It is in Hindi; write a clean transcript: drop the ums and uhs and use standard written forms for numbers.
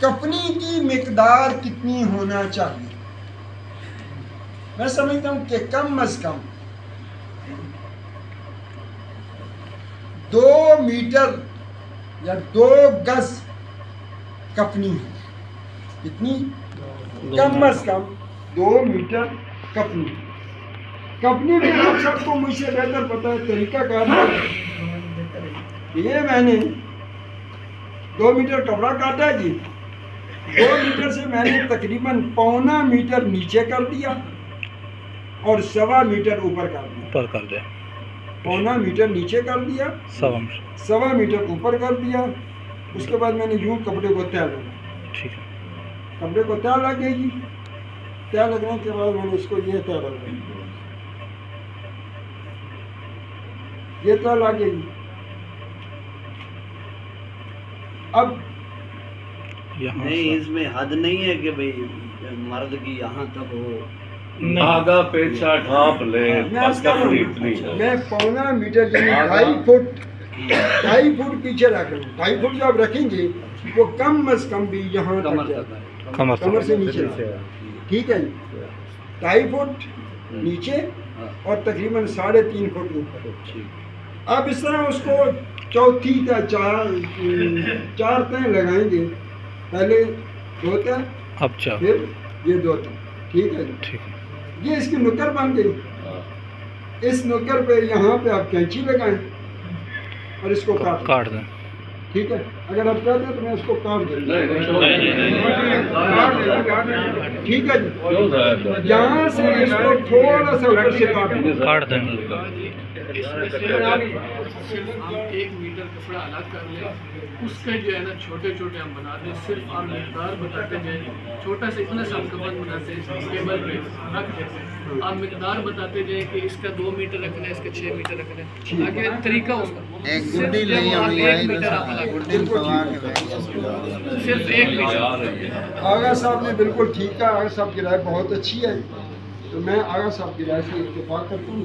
कपनी की मिकदार कितनी होना चाहिए? मैं समझता हूं कि कम अज कम 2 मीटर या 2 गज कपनी है। कितनी? कम अज कम 2 मीटर कपनी। कपनी में आप सबको मुझसे बेहतर पता है तरीका कार। ये मैंने 2 मीटर कपड़ा काटा है जी। 2 मीटर से मैंने तकरीबन 1.25 मीटर नीचे कर दिया और 1.25 मीटर ऊपर कर दिया। 1.25 मीटर नीचे कर दिया, 1.25 मीटर ऊपर कर दिया। उसके बाद मैंने यूं कपड़े को तय लगा। ठीक है, कपड़े को तय लग गई जी। तय लगने के बाद मैंने इसको ये तय लगा, ये तय लग गई। अब नहीं, इसमें हद नहीं है कि भाई मर्द की यहाँ तक हो, आगा पेछा ढांप ले। मैं 1.25 मीटर यानी 2.5 फुट पीछे रख लूँ। 2.5 फुट जो आप रखेंगे वो कम अज कम भी यहाँ कमर से नीचे। ठीक है जी, 2.5 फुट नीचे और तकरीबन 3.5 फुट ऊपर। अब इस तरह उसको चौथी तय 4 तय लगाएंगे। पहले 2 तय, अब 4, फिर ये 2 तय। ठीक है, ठीक है। ये इसकी नुक्कर बन गई। इस नुक्कर पे यहाँ पे आप कैंची लगाएं और इसको काट दें। ठीक है, अगर आप कहते हैं तो मैं इसको काट दूँगा। ठीक है जी, यहाँ से इसको थोड़ा सा ऊपर से काट दें। हम 1 मीटर कपड़ा अलग कर लें, उसके जो है ना छोटे छोटे हम बना दें। सिर्फ आप मिकदार बताते जाएं, छोटा सा इतना सा हम कपड़ा बनाते हैं, टेबल पे रख देते हैं। आप मिकदार बताते जाएं कि इसका 2 मीटर रखना है, इसका 6 मीटर रखना है। आगे तरीका उसका सिर्फ 1 मीटर आप अलग, सिर्फ 1 मीटर। आगा साहब ने बिल्कुल ठीक है। आगा साहब की राय बहुत अच्छी है, तो मैं आगा साहब की राय से इत्तेफाक करता हूँ।